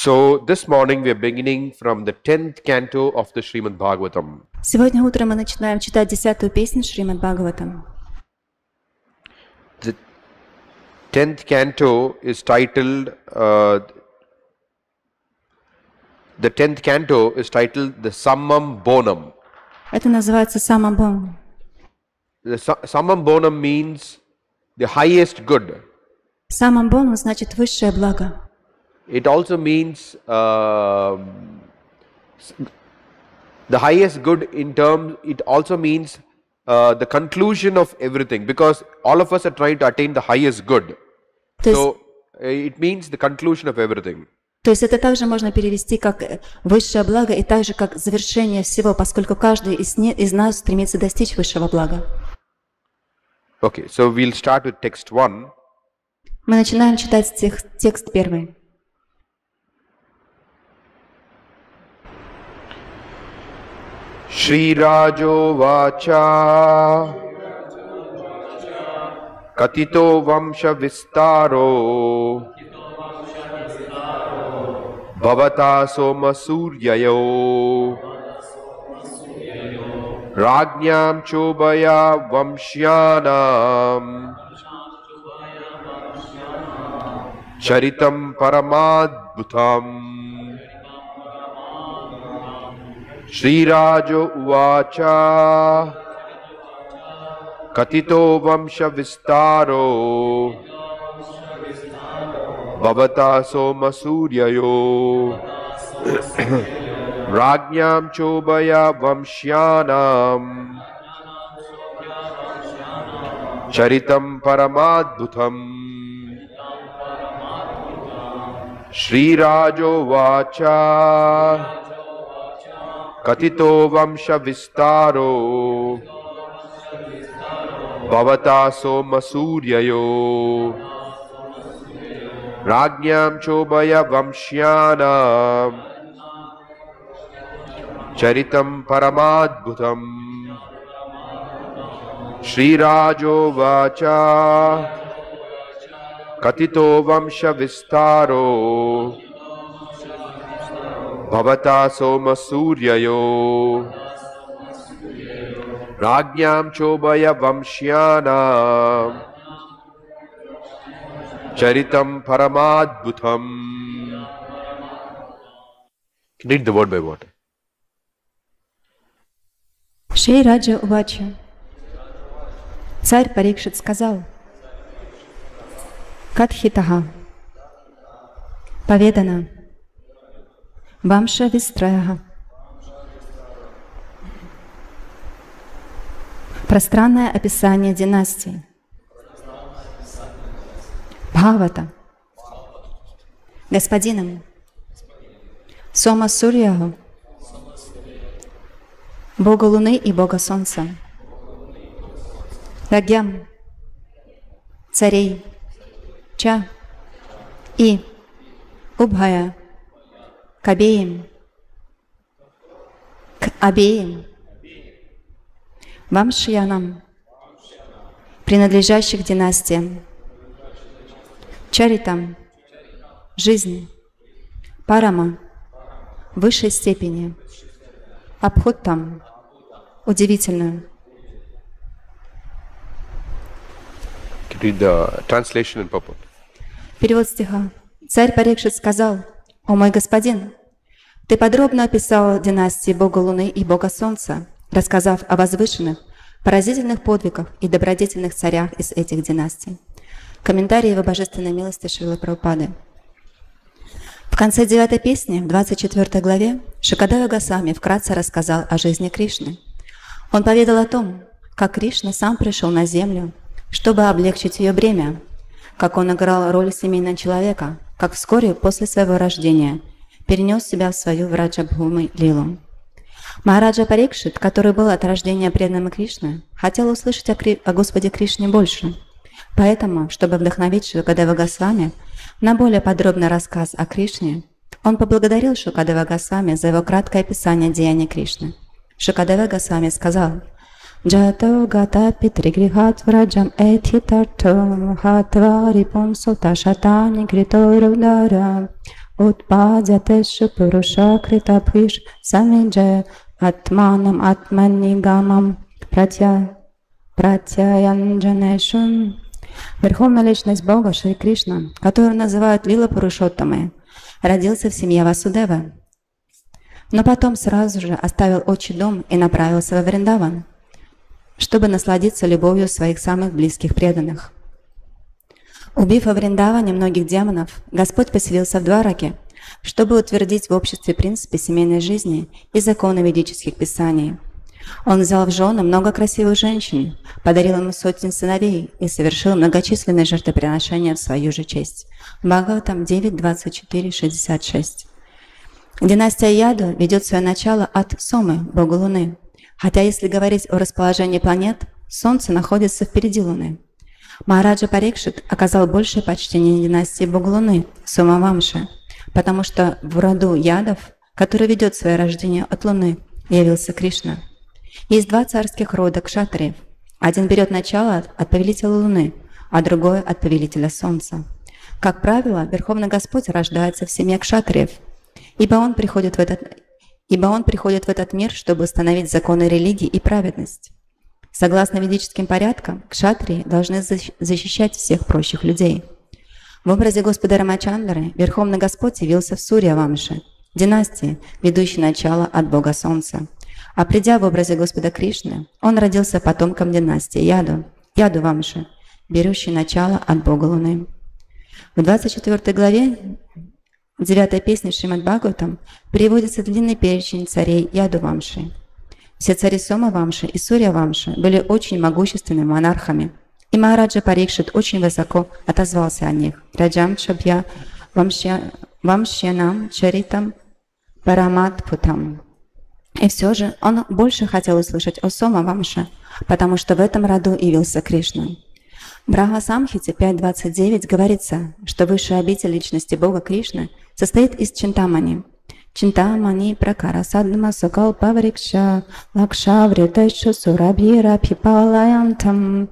So this morning we are beginning from the 10th canto of the Srimad Bhagavatam. Сегодня утром мы начинаем читать 10-ю песню Шримад Бхагаватам. The 10th canto is titled the 10th canto is titled the Sammam Bonam. Это называется Самабон. The Sammam Bonam means the highest good. Самабон значит высшее благо. It also means the highest good in terms, it also means the conclusion of everything, because all of us are trying to attain the highest good. So it means the conclusion of everything. То есть это также можно перевести как высшее благо и также как завершение всего, поскольку каждый из нас стремится достичь высшего блага. Okay, so we'll start with text 1. Мы начинаем читать текст первый. Shri Rajo Vacha Katito Vamsha Vistaro Bhavata Soma Suryayo Rajñam Chobaya Vamshyanam Charitam Paramadbhutam Shri Rajo Uvacha Katito Vamsha Vistaro Bhavata Soma Suryayo Rajñam Chobaya Vamshyanam Charitam Paramadbhutam Shri Rajo Vacha Katito Vamsha Vistaro Bhavata Soma Suryayo Rajñam Chobaya Vamshyanam Charitam Paramadbhutam Shri Rajo Vacha Katito Vamsha Vistaro Bhavata Soma Suryayo Rajñam Chobaya Vamshyanam Charitam Paramadbhutam. Read the word by word. Шри Раджа Увача. Царь Парикшит сказал: Катхитаха. Поведано. Вамша Вистраяха. Пространное описание династии. Бхавата. Господином. Сома Сурьяху. Бога Луны и Бога Солнца. Рагьям. Царей. Ча. И. Убхая. К обеим, Вамшьянам, принадлежащих династиям, Чаритам, жизнь, Парама, высшей степени, Абхуттам, удивительную. Перевод стиха. Царь Парикшит сказал: «О мой господин, ты подробно описал династии Бога Луны и Бога Солнца, рассказав о возвышенных, поразительных подвигах и добродетельных царях из этих династий». Комментарии его божественной милости Шрилы Прабхупады. В конце 9-й песни, в 24 главе, Шукадева Госвами вкратце рассказал о жизни Кришны. Он поведал о том, как Кришна сам пришел на землю, чтобы облегчить ее бремя, как он играл роль семейного человека, как вскоре после своего рождения перенес себя в свою Враджабхуми Лилу. Махараджа Парикшит, который был от рождения преданным Кришны, хотел услышать о Господе Кришне больше. Поэтому, чтобы вдохновить Шукадева Госвами на более подробный рассказ о Кришне, он поблагодарил Шукадева Госвами за его краткое описание деяний Кришны. Шукадева Госвами сказал: Джато гата питригрихат враджам этхитарто хатвари пумсута шатани критойрудара Utpādyateshu puruṣā kritaphiṣ samidžaya atmanam atmanigamam pratyayanjanešu. Верховная личность Бога Шри Кришна, которую называют Лила Пурушоттамой, родился в семье Васудева, но потом сразу же оставил отчий дом и направился во Вриндаван, чтобы насладиться любовью своих самых близких преданных. Убив во Вриндаване многих демонов, Господь поселился в Двараке, чтобы утвердить в обществе принципы семейной жизни и законы ведических писаний. Он взял в жены много красивых женщин, подарил им сотни сыновей и совершил многочисленные жертвоприношения в свою же честь. Бхагаватам 9.24.66. Династия Яду ведет свое начало от Сомы, бога Луны. Хотя если говорить о расположении планет, Солнце находится впереди Луны. Махараджа Парикшит оказал большее почтение династии бога Луны, Сомавамши, потому что в роду Ядов, который ведет свое рождение от Луны, явился Кришна. Есть два царских рода кшатриев. Один берет начало от повелителя Луны, а другой от повелителя Солнца. Как правило, Верховный Господь рождается в семье кшатриев, ибо он приходит в этот мир, чтобы установить законы религии и праведность. Согласно ведическим порядкам, кшатрии должны защищать всех прочих людей. В образе Господа Рамачандры Верховный Господь явился в Сурья-вамше, династии, ведущей начало от Бога Солнца. А придя в образе Господа Кришны, он родился потомком династии Яду-вамши, берущей начало от Бога Луны. В 24 главе 9 песни Шримад-Бхагаватам приводится длинный перечень царей Яду-вамши. Все цари Сома-вамши и Сурья-вамши были очень могущественными монархами, и Махараджа Парикшит очень высоко отозвался о них. Раджам Чабья Вамшьянам Чаритам Параматпутам. И все же он больше хотел услышать о Сома-вамше, потому что в этом роду явился Кришна. В Брахма-самхите 5.29 говорится, что высшая обитель личности Бога Кришны состоит из Чинтамани. Чинтамани пракара садма сокал паврикша лакша вритайшу сурабхира пипалаянтам.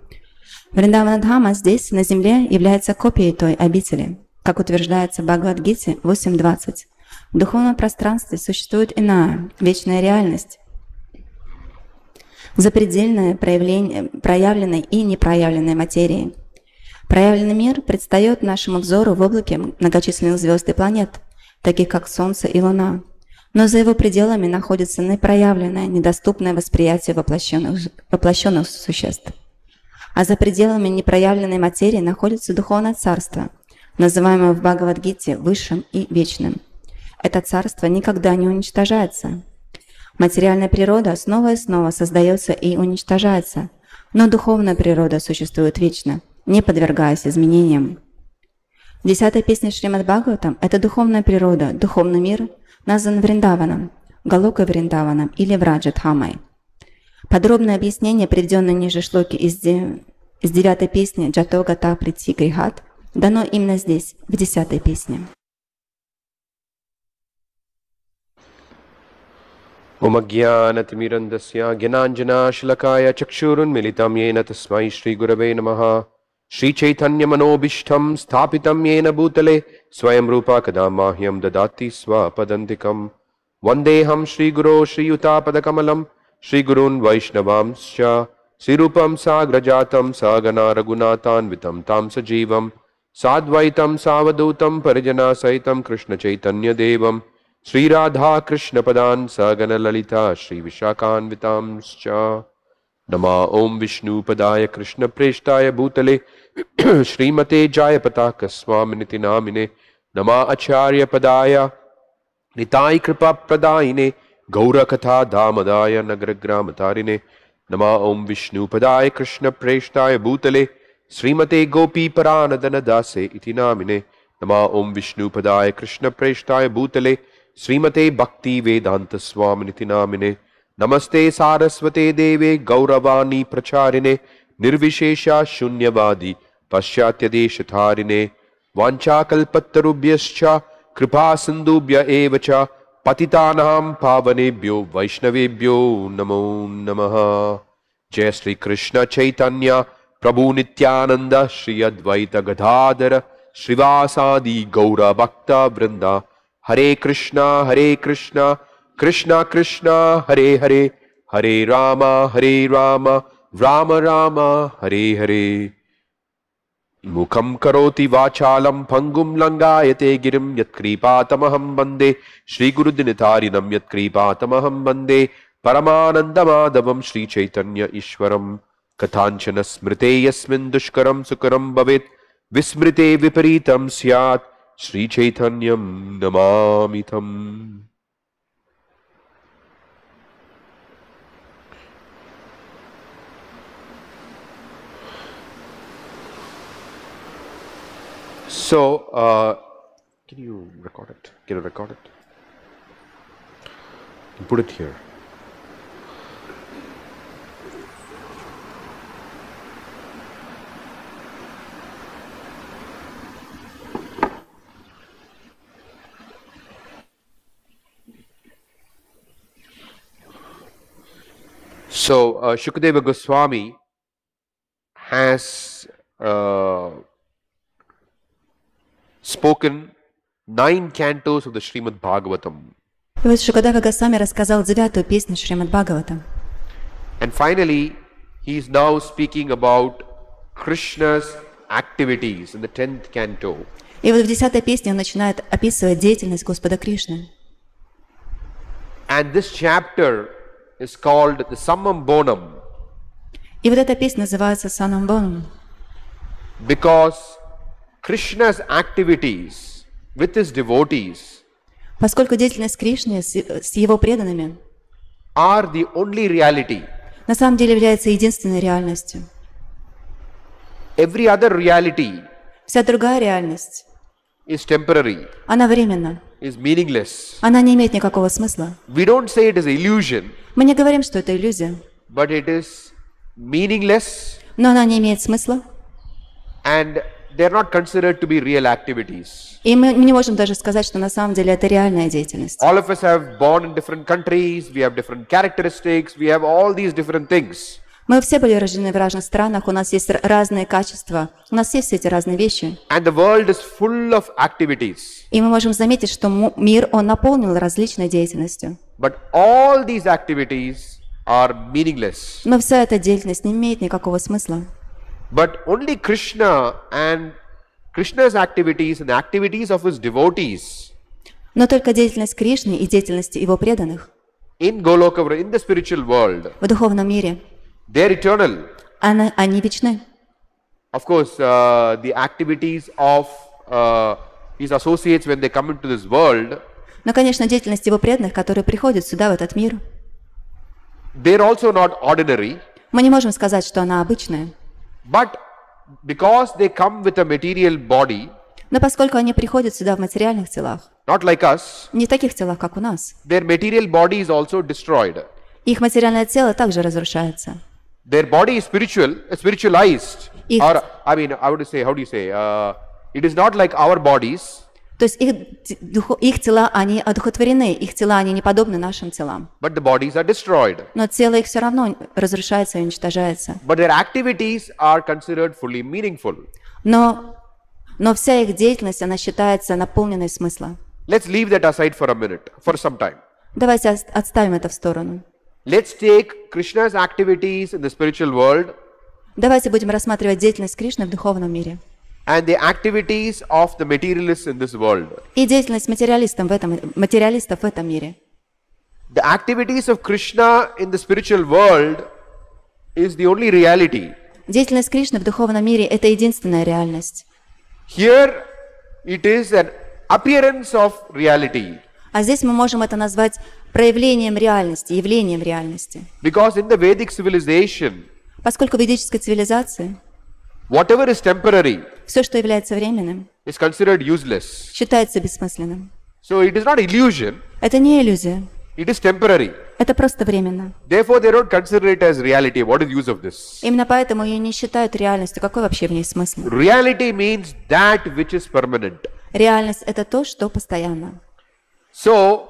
Вриндаванадхама здесь, на земле, является копией той обители, как утверждается в Бхагавад-гите 8.20. В духовном пространстве существует иная, вечная реальность, запредельное проявленной и непроявленной материи. Проявленный мир предстает нашему взору в облаке многочисленных звезд и планет, таких как Солнце и Луна, но за его пределами находится непроявленное, недоступное восприятие воплощенных существ. А за пределами непроявленной материи находится духовное царство, называемое в Бхагавад-гите высшим и вечным. Это царство никогда не уничтожается. Материальная природа снова и снова создается и уничтожается, но духовная природа существует вечно, не подвергаясь изменениям. 10-я песня Шримад-Бхагаватам – это духовная природа, духовный мир, назван Вриндаваном, Галокой Вриндаваном или Враджадхамой. Подробное объяснение, приведенное ниже шлоки из 9-й песни Джатогата Прити Грихат, дано именно здесь, в 10-й песне. Om Ajnanatimirandasya Gyananjana Shilakaya Chakshurunmilitam Yena Tasmai Shri Gurave Namaha Shri Chaitanya Manobishtam Sthapitam Yena Bhutale Swayam Rupa Kadamahyam Dadati Swapadantikam Vandeham Shri Guru Shri Utapadakamalam Shri Gurun Vaishnavamscha Sri Rupam Sagrajatam Sagana Raghunatan Vitam Tam Sajivam Sadvaitam Savadutam Parijana Saitam Krishna Chaitanya Devam Sri Radha Krishna Padan Sagana Lalita Sri Vishakanvitamscha Nama Om Vishnu Padaya Krishna Preshtaya Bhutale Srimate Jayapataka Swaminiti Namine Nama Acharya Padaya Nitai Kripa Pradayine Gaura Katha Dhamadaya Nagragramatarine Nama Om Vishnu Padaya Krishna Preshtaya Bhutale Srimate Gopi Paranadana Dase Iti Namine Nama Om Vishnu Padaya Krishna Preshtaya Bhutale Srimate Bhakti Vedanta Swaminiti Namine Namaste Saraswate Deve Gauravani Pracharine Nirvishesha Shunyavadi Paschatya Deshatharine Vanchakalpattarubhyascha Kripa Sindubhya Evacha Patitanam Pavanebhyo Vaishnavebhyo Namo Namaha Jai Sri Krishna Chaitanya Prabhu Nityananda Shri Advaita Gadadhara Srivasadi Gaura Bhakta Vrinda Hare Krishna, Krishna Krishna, Hare Hare, Hare Rama, Rama Rama, Hare Hare. Mukham karoti vachalam pangum langayate girim yat kripatamaham bande Shri Guru Dinitarinam yat kripatamaham bande Paramanandamadavam Shri Chaitanya Ishwaram Kathanchana smrite yasmin dushkaram sukaram bhavet Vismrite viparitam syat Shri Chaitanyam namamitam. So, can you record it? Can you record it? You put it here. So, Shukadeva Goswami has spoken 9 cantos of the Srimad Bhagavatam. И вот Шукадева Госвами рассказал 9-ю песню Шримад Бхагаватам. And finally, he is now speaking about Krishna's activities in the 10th canto. И вот в 10-й песне он начинает описывать деятельность Господа Кришны. And this chapter is called the Sammam Bonam. И вот эта песня называется Санам Боном. Because Krishna's activities with his devotees Поскольку деятельность Кришны с его преданными are the only reality. на самом деле является единственной реальностью. Every other reality Вся другая реальность, is temporary, она временна, is meaningless. она не имеет никакого смысла. We don't say it is illusion, Мы не говорим, что это иллюзия, but it is meaningless но она не имеет смысла, and they are not considered to be real activities. и мы не можем даже сказать, что на самом деле это реальная деятельность. All of us have born in different countries, we have different characteristics, we have all these different things. Мы все были рождены в разных странах, у нас есть разные качества, у нас есть все эти разные вещи. And the world is full of activities. И мы можем заметить, что мир, он наполнен различной деятельностью. But all these activities are meaningless. Но вся эта деятельность не имеет никакого смысла. But only Krishna and Krishna's activities and the activities of his devotees Но только деятельность Кришны и деятельность его преданных in Goloka, in the spiritual world, в духовном мире, they are eternal. они вечны. Of course, the activities of his associates when they come into this world, Но, конечно, деятельность его преданных, которые приходят сюда, в этот мир, they are also not ordinary. мы не можем сказать, что она обычная. But because they come with a material body, Но поскольку они приходят сюда в материальных телах, not like us, не в таких телах, как у нас, their material body is also destroyed. их материальное тело также разрушается. Their body is spiritualized. Их- Or, I mean, I would say, how do you say? It is not like our bodies. То есть их тела, они одухотворены, их тела, они не подобны нашим телам. But the bodies are destroyed. Но тело их все равно разрушается и уничтожается. But their activities are considered fully meaningful. Но вся их деятельность, она считается наполненной смысла. Let's leave that aside for a minute, for some time. Давайте отставим это в сторону. Let's take Krishna's activities in the spiritual world Давайте будем рассматривать деятельность Кришны в духовном мире and the activities of the materialists in this world. и деятельность материалистов в этом мире. The activities of Krishna in the spiritual world is the only reality. Деятельность Кришны в духовном мире – это единственная реальность. Here it is an appearance of reality. А здесь мы можем это назвать проявлением реальности, явлением реальности. Because in the Vedic civilization, Поскольку в ведической цивилизации whatever is temporary все, что является временным, is considered useless. считается бессмысленным. So it is not illusion, Это не иллюзия, it is temporary. это просто временно. Therefore, they don't consider it as reality. What is the use of this? Именно поэтому ее не считают реальностью. Какой вообще в ней смысл? Reality means that which is permanent. Реальность – это то, что постоянно. So,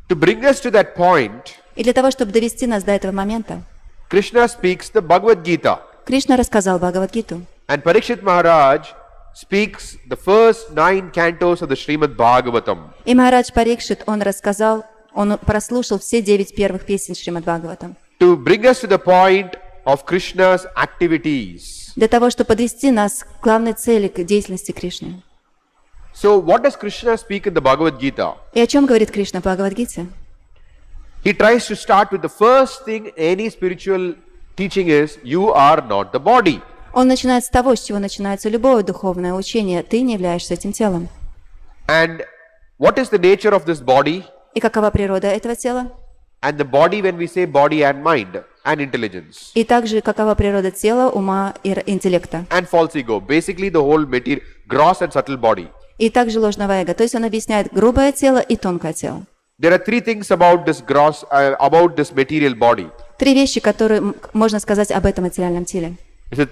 to bring us to that point, И для того, чтобы довести нас до этого момента, Krishna speaks the Bhagavad Gita. Кришна рассказал Бхагавад-гиту. And Parikshit Maharaj speaks the first 9 cantos of the Srimad Bhagavatam. И Махарадж Парикшит, он прослушал все 9 первых песен Шримад Бхагаватам. To bring us to the point of Krishna's activities. Для того, чтобы подвести нас к главной цели, к деятельности Кришны. So what does Krishna speak in the Bhagavad Gita? И о чем говорит Кришна в Бхагавад-гите? He tries to start with the first thing any spiritual teaching is, you are not the body. Он начинает с того, с чего начинается любое духовное учение. Ты не являешься этим телом. And what is the nature of this body? И какова природа этого тела? And the body, when we say body and mind and intelligence. И также какова природа тела, ума и интеллекта. And false ego. Basically the whole material, gross and subtle body. И также ложного эго. То есть он объясняет грубое тело и тонкое тело. There are 3 things about this material body. 3 вещи, которые можно сказать об этом материальном теле. It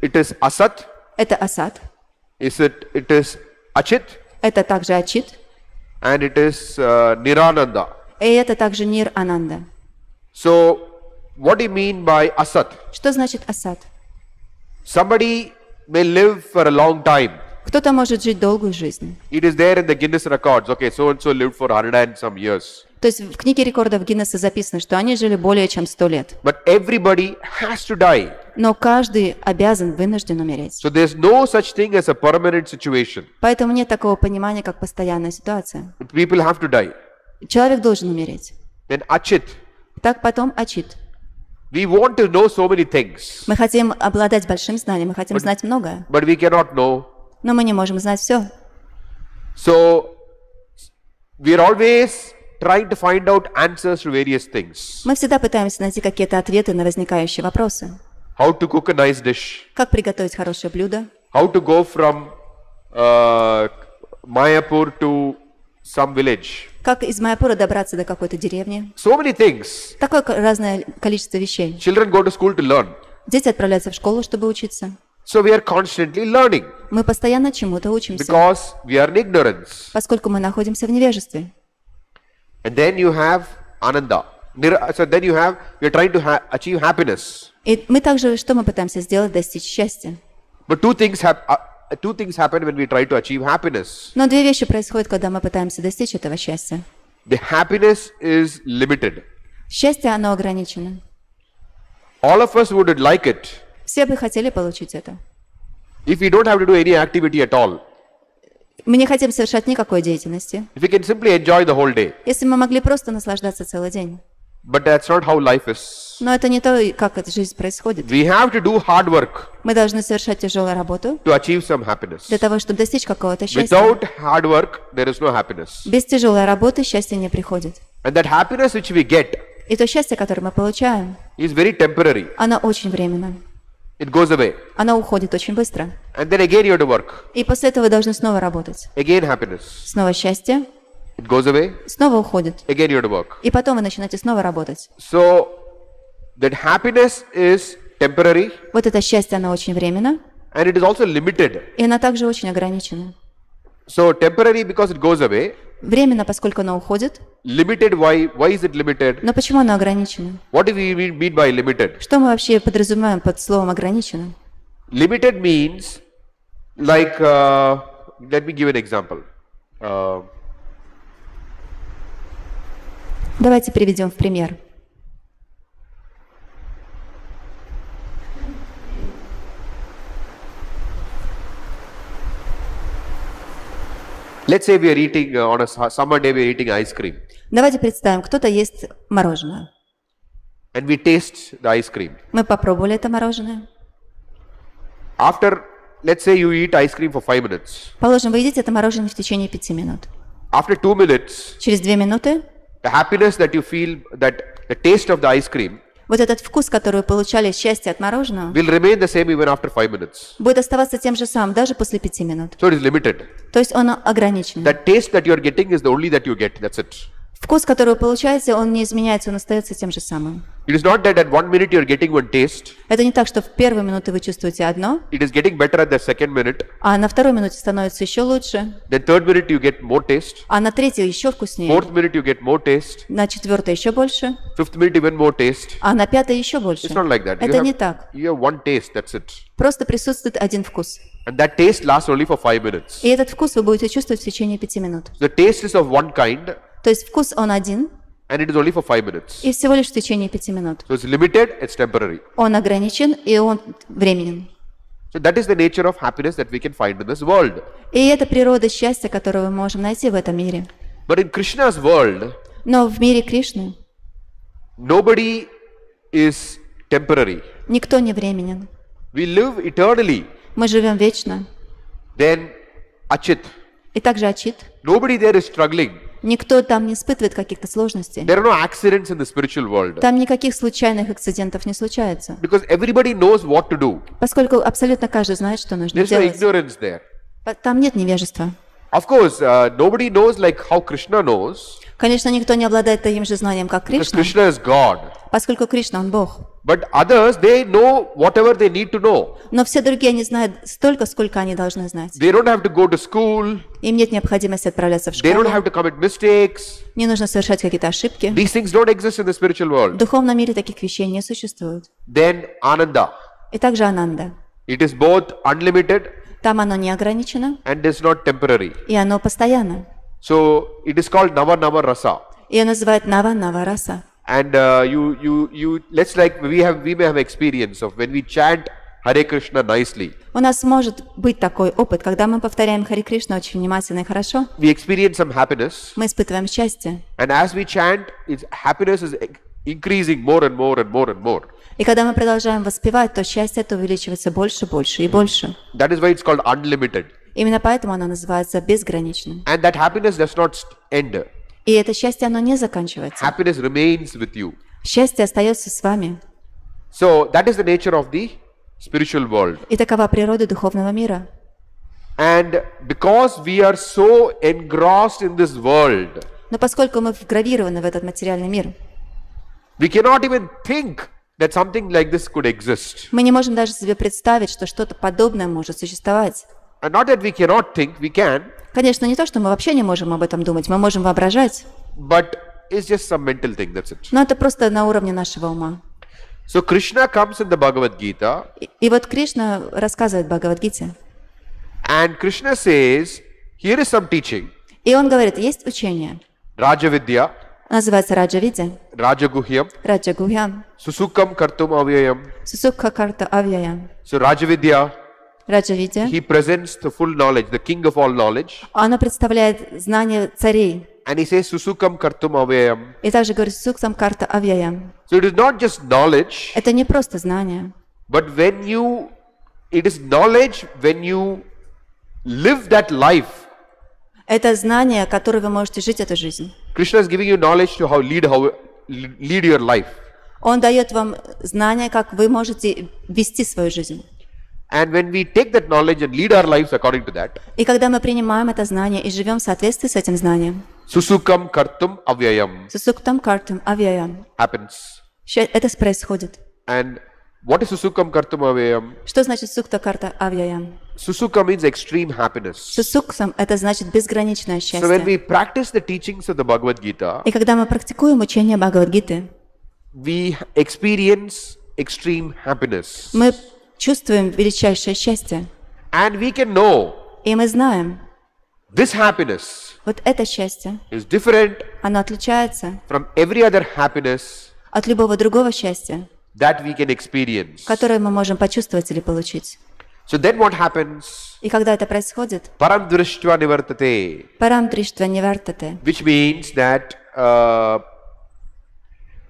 is asat. Это асат. It is achit. Это также ачит. And it is nirananda. И это также нир ананда. So, what do you mean by asat? Что значит асат? Somebody may live for a long time. Кто-то может жить долгую жизнь. It is there in the Guinness records. Okay, so and so lived for 100 and some years. То есть в книге рекордов Гиннесса записано, что они жили более чем 100 лет. But everybody has to die. Но каждый обязан, вынужден умереть. So there's no such thing as a permanent situation. Поэтому нет такого понимания, как постоянная ситуация. People have to die. Человек должен умереть. Then achit. Так потом ачит. We want to know so many things. Мы хотим обладать большим знанием, мы хотим знать многое. But we cannot know. Но мы не можем знать все. So we are always trying to find out answers to various things. Мы всегда пытаемся найти какие-то ответы на возникающие вопросы. How to cook a nice dish. Как приготовить хорошее блюдо. How to go from Майапур to some village. Как из Майапура добраться до какой-то деревни. So many things. Такое разное количество вещей. Children go to school to learn. Дети отправляются в школу, чтобы учиться. So we are constantly learning. Мы постоянно чему-то учимся. Because we are in ignorance. Поскольку мы находимся в невежестве. And then you have ananda. So then you are trying to achieve happiness. И мы также, что мы пытаемся сделать, достичь счастья. But two things happen when we try to achieve happiness. Но 2 вещи происходят, когда мы пытаемся достичь этого счастья. The happiness is limited. Счастье, оно ограничено. All of us would like it. Все бы хотели получить это. If we don't have to do any activity at all. Мы не хотим совершать никакой деятельности. If we can simply enjoy the whole day. Если мы могли просто наслаждаться целый день. But that's not how life is. Но это не то, как эта жизнь происходит. We have to do hard work. Мы должны совершать тяжелую работу. To achieve some happiness. Для того, чтобы достичь какого-то счастья. Without hard work, there is no happiness. Без тяжелой работы счастье не приходит. And that happiness which we get. И то счастье, которое мы получаем. Is very temporary. Оно очень временно. It goes away. Оно уходит очень быстро. And then again you have to work. И после этого вы должны снова работать. Again happiness. Снова счастье. It goes away. Снова уходит. Again you have to work. И потом вы начинаете снова работать. So that happiness is temporary. Вот это счастье, оно очень временно. And it is also limited. И оно также очень ограничено. So temporary because it goes away. Временно, поскольку оно уходит. Limited, why is it limited? Но почему оно ограничено? What do we mean by limited? Что мы вообще подразумеваем под словом ограничено? Limited means like, let me give an example. Давайте приведем в пример. Let's say we are eating on a summer day we are eating ice cream. Давайте представим, кто-то ест мороженое. And we taste the ice cream. Мы попробовали это мороженое. After, let's say you eat ice cream for 5 minutes. Положим, вы едите это мороженое в течение 5 минут. After 2 minutes, через 2 минуты, the happiness that you feel, that the taste of the ice cream, вот этот вкус, который вы получали, счастье от мороженого, will remain the same even after 5 minutes. будет оставаться тем же самым, даже после 5 минут. So it is limited. То есть он ограничен. That taste that you are getting is the only that you get. That's it. Вкус, который вы получаете, он не изменяется, он остается тем же самым. It is not that at 1 minute you are getting one taste. Это не так, что в первую минуту вы чувствуете одно, It is getting better at the second minute. а на второй минуте становится еще лучше, Then third minute you get more taste. а на третьей еще вкуснее, Fourth minute you get more taste. на четвертой еще больше, Fifth minute even more taste. а на пятой еще больше. It's not like that. Это не так. You have one taste. That's it. Просто присутствует один вкус. And that taste lasts only for 5 minutes. И этот вкус вы будете чувствовать в течение 5 минут. The taste is of one kind, То есть вкус он один, and it is only for 5 minutes. и всего лишь в течение 5 минут. So it's limited, it's temporary. Он ограничен, и он временен. So that is the nature of happiness that we can find in this world. И это природа счастья, которую мы можем найти в этом мире. But in Krishna's world, Но в мире Кришны nobody is temporary. никто не временен. We live eternally. Мы живем вечно. Then Achit. И также Ачит. Nobody there is struggling. Никто там не испытывает каких-то сложностей. There are no accidents in the spiritual world. Там никаких случайных акцидентов не случается. Because everybody knows what to do. Поскольку абсолютно каждый знает, что нужно There's no делать. ignorance there. Там нет невежества. Of course, nobody knows like how Krishna knows. Конечно, никто не обладает таким же знанием, как Because Кришна, Krishna is God. поскольку Кришна, он Бог. But others, they know whatever they need to know. Но все другие, они знают столько, сколько они должны знать. They don't have to go to school. Им нет необходимости отправляться в They don't школу. have to commit mistakes. Не нужно совершать какие-то ошибки. These things don't exist in the spiritual В world. духовном мире таких вещей не существует. Then Ananda. И также Ананда. It is both unlimited Там оно не ограничено, and is not temporary. и оно постоянно. So it is called Nava Nava Rasa. Ее называют Нава Раса. And let's like we may have experience of when we chant Hare Krishna nicely. У нас может быть такой опыт, когда мы повторяем Харе Кришна очень внимательно и хорошо, We experience some happiness, мы испытываем счастье. and as we chant, its happiness is increasing more and more and more and more. И когда мы продолжаем воспевать, то счастье это увеличивается больше, больше и больше. That is why it's called unlimited. Именно поэтому оно называется безграничным. And that happiness does not end. И это счастье, оно не заканчивается. Happiness remains with you. Счастье остается с вами. So that is the nature of the spiritual world. И такова природа духовного мира. And because we are so engrossed in this world, Но поскольку мы вгравированы в этот материальный мир, we cannot even think that something like this could exist. мы не можем даже себе представить, что что-то подобное может существовать. And not that we cannot think, we can, Конечно, не то, что мы вообще не можем об этом думать, мы можем воображать, but it's just some mental thing, that's it. но это просто на уровне нашего ума. So Krishna comes in the Bhagavad Gita, И вот Кришна рассказывает в Бхагавад-гите, and Krishna says, here is some teaching, и он говорит, есть учение, Rajavidya, называется Раджа-видя, Rajaguhyam, Раджа-гухьям, Susukam Kartum Avyayam. Сусукха-карта-авьяям. So Rajavidya, Раджа-видя, he presents the full knowledge, the king of all knowledge, она представляет знание царей. and he says Susukam Kartum Avyayam. И также говорит Суксам-карта-авьяям. So it is not just knowledge, Это не просто знание, but it is knowledge when you live that life. это знание, которое вы можете жить эту жизнь. Krishna is giving you knowledge to how lead your life. Он дает вам знание, как вы можете вести свою жизнь. And when we take that knowledge and lead our lives according to that, И когда мы принимаем это знание и живем в соответствии с этим знанием, Susukam Kartum Avyayam Сусуктам-картам-авьяям, happens. это происходит. And what is Susukam Kartum Avyayam? Что значит сукта-карта-авьяям? Susuka means extreme happiness. Сусуксам это значит безграничное So when we счастье. practice the teachings of the Bhagavad Gita, И когда мы практикуем учение Бхагавад-гиты, we experience extreme happiness. мы чувствуем величайшее счастье. And we can know И мы знаем, this happiness вот это счастье, is different оно отличается from every other happiness от любого другого счастья, that we can experience. которое мы можем почувствовать или получить. So then what happens? И когда это происходит, Param drishtva nivartate, парам дриштва нивартате, which means that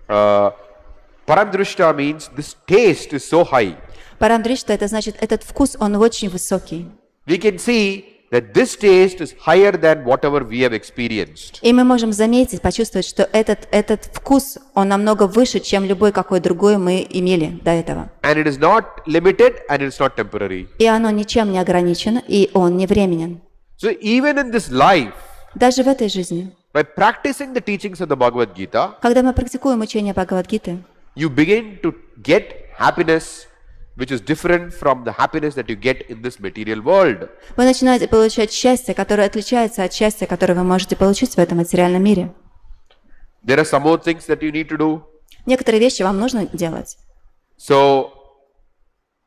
param drishta means this taste is so high. парам дриштва это значит, этот вкус, он очень высокий. We can see that this taste is higher than whatever we have experienced. И мы можем заметить, почувствовать, что этот вкус, он намного выше, чем любой какой другой мы имели до этого. And it is not limited and it is not temporary. И оно ничем не ограничено, и он не временен. So even in this life, Даже в этой жизни, by practicing the teachings of the Bhagavad Gita, когда мы практикуем учение Бхагавад-гиты, you begin to get happiness which is different from the happiness that you get in this material world. вы начинаете получать счастье, которое отличается от счастья, которое вы можете получить в этом материальном мире. There are some more things that you need to do. Некоторые вещи вам нужно делать. So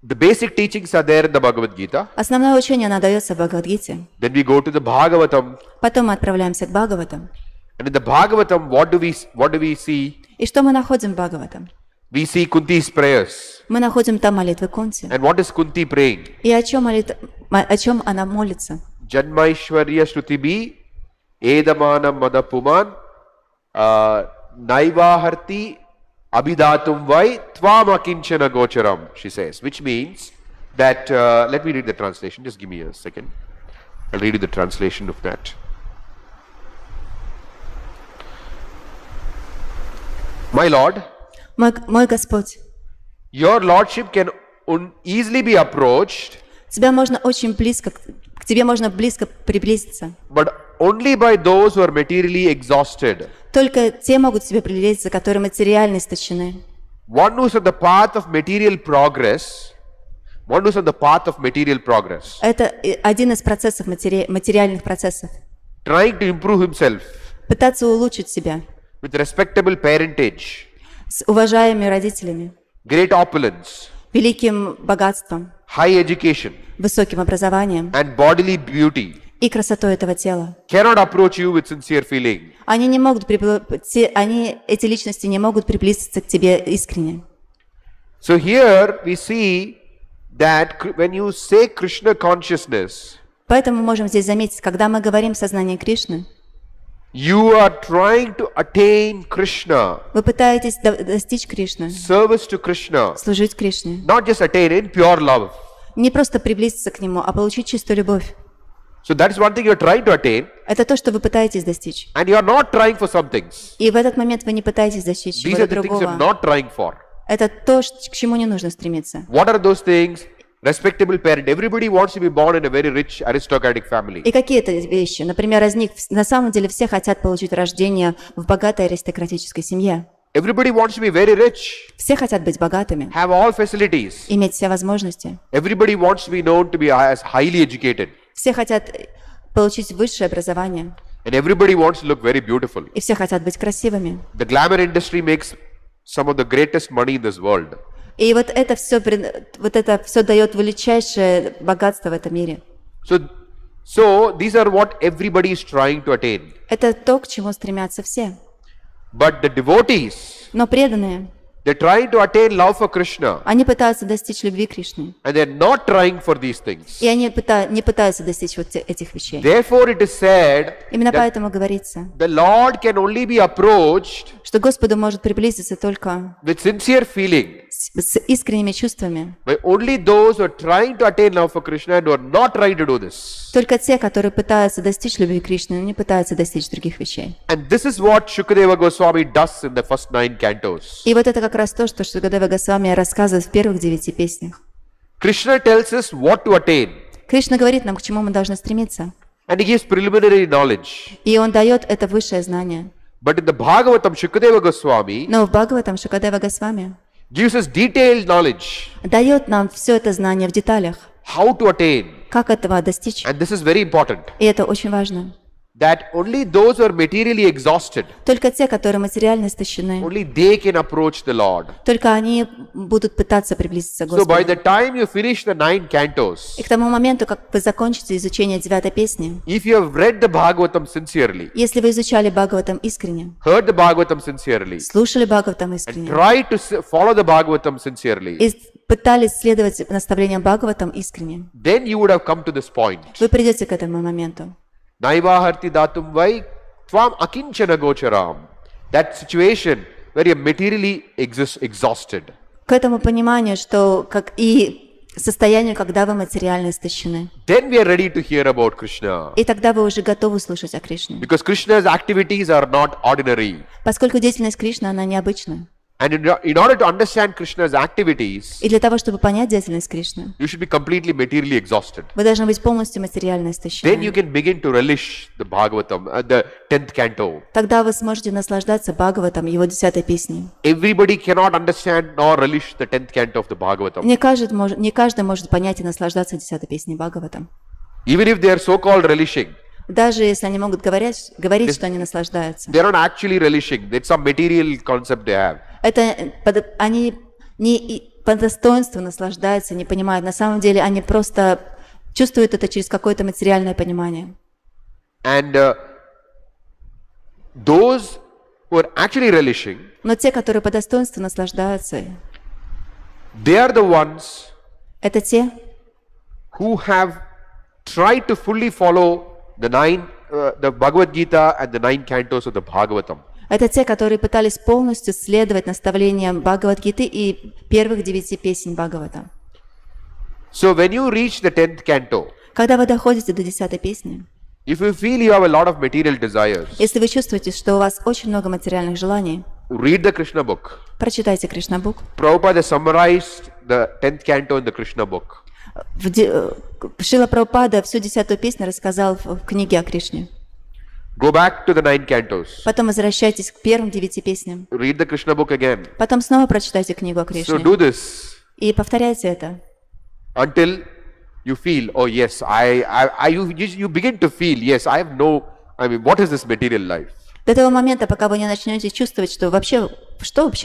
The basic teachings are there in the Bhagavad Gita. Основное учение, оно дается в Бхагавад-гите. Then we go to the Bhagavatam. Потом мы отправляемся к Бхагаватам. And in the Bhagavatam, what do we see? И что мы находим в Бхагаватам? We see Kunti's prayers. Мы находим там молитвы Кунти. And what is Kunti praying? И о чем она молится? Janmaishwarya Shrutibi Edamana Madapuman Naivaharti Abhidatum Vai Tvamakinchana Gocharam, she says, which means that, let me read the translation, just give me a second. I'll read you the translation of that. My Lord, Мой Господь, your Lordship can easily be approached, тебя можно очень близко, к тебе можно близко приблизиться. but only by those who are materially exhausted. Только те могут к тебе приблизиться, которые материально истощены. One who's on the path of material progress, Это один из процессов, материальных процессов. trying to improve himself Пытаться улучшить себя with respectable parentage, с уважаемыми родителями, great opulence, великим богатством, high education, высоким образованием and bodily beauty и красотой этого тела. cannot approach you with sincere feeling. Эти личности не могут приблизиться к тебе искренне. So here we see that when you say Krishna consciousness, Поэтому мы можем здесь заметить, когда мы говорим сознание Кришны, you are trying to attain Krishna, вы пытаетесь достичь Кришны, service to Krishna, служить Кришне. not just attain in pure love. Не просто приблизиться к Нему, а получить чистую любовь. So that is one thing you are trying to attain, Это то, что вы пытаетесь достичь. and you are not trying for some things. И в этот момент вы не пытаетесь достичь These are чего-то the things you are другого. not trying for. Это то, к чему не нужно стремиться. What are those things? Respectable parent. Everybody wants to be born in a very rich aristocratic family. И какие это вещи? Например, из них на самом деле все хотят получить рождение в богатой аристократической семье. Everybody wants to be very rich, Все хотят быть богатыми, have all facilities. иметь все возможности. Everybody wants to be known to be as highly educated. Все хотят получить высшее образование. And everybody wants to look very beautiful. И все хотят быть красивыми. The glamour industry makes some of the greatest money in this world. И вот это все дает величайшее богатство в этом мире. So these are what everybody is trying to attain. Это то, к чему стремятся все. But the devotees, Но преданные, they're trying to attain love for Krishna. они пытаются достичь любви Кришны. And they're not trying for these things. И они не пытаются достичь вот этих вещей. Therefore it is said Именно that поэтому говорится, the Lord can only be approached что Господу может приблизиться только with sincere feeling с искренними чувствами. by only those who are trying to attain love for Krishna and who are not trying to do this. Только те, которые пытаются достичь любви Кришны, но не пытаются достичь других вещей. And this is what Shukadeva Goswami does in the first 9 cantos. И вот это как раз то, что Шукадева Госвами рассказывает в первых 9 песнях. Krishna tells us what to attain. Кришна говорит нам, к чему мы должны стремиться. And he gives preliminary knowledge. И он дает это высшее знание. But in the Bhagavatam, Shukadeva Goswami Но в Бхагаватам Шукадева Госвами gives us detailed knowledge дает нам все это знание в деталях, how to attain. как этого достичь. And this is very important. И это очень важно. That only those who are materially exhausted, Только те, которые материально истощены, only they can approach the Lord. только они будут пытаться приблизиться к So by the Господу. time you finish the 9 cantos, И к тому моменту, как вы закончите изучение 9 песни, if you have read the Bhagavatam sincerely, если вы изучали Бхагаватам искренне, heard the Bhagavatam sincerely, слушали Бхагаватам искренне, tried to follow the Bhagavatam sincerely, и пытались следовать наставлениям Бхагаватам искренне, then you would have come to this point. вы придете к этому моменту. Naivaharti datum vai tvam akinchana gocharam. That situation where you're materially exhausted. К этому пониманию, что как и состоянию, когда вы материально истощены. Then we are ready to hear about Krishna. И тогда вы уже готовы слушать о Кришне. Because Krishna's activities are not ordinary. Поскольку деятельность Кришны, она необычна. And in order to understand Krishna's activities, И для того, чтобы понять деятельность Кришны, you should be completely materially exhausted. вы должны быть полностью материально Then you истощены. can begin to relish the Bhagavatam, the 10th canto. Тогда вы сможете наслаждаться Бхагаватом, его 10 песней. Everybody cannot understand nor relish the 10th canto of the Bhagavatam. Не каждый может понять и наслаждаться 10 песней Бхагаватом. Even if they are so-called relishing, Даже если они могут говорить, что они наслаждаются. they are not actually relishing. It's some material concept they have. Они не по достоинству наслаждаются, не понимают. На самом деле они просто чувствуют это через какое-то материальное понимание. And those who are actually relishing, Но те, которые по достоинству наслаждаются, they are the ones это те, who have tried to fully follow the Bhagavad Gita and the 9 cantos of the Bhagavatam. это те, которые пытались полностью следовать наставлениям Бхагавад-гиты и первых 9 песен Бхагавата. So when you reach the 10th canto, Когда вы доходите до 10 песни, if you feel you have a lot of material desires, если вы чувствуете, что у вас очень много материальных желаний, read the Krishna book. прочитайте Кришна Бук. Prabhupada has summarized the 10th canto in the Krishna book. Шрила Прабхупада всю 10 песню рассказал в книге о Кришне. Go back to the 9 cantos. Потом возвращайтесь к первым 9 песням. Read the Krishna book again. Потом снова прочитайте книгу о So Кришне. do this И повторяйте это. until you feel, oh yes, you begin to feel, yes, what is this material life? До того момента, пока вы не начнете чувствовать, что вообще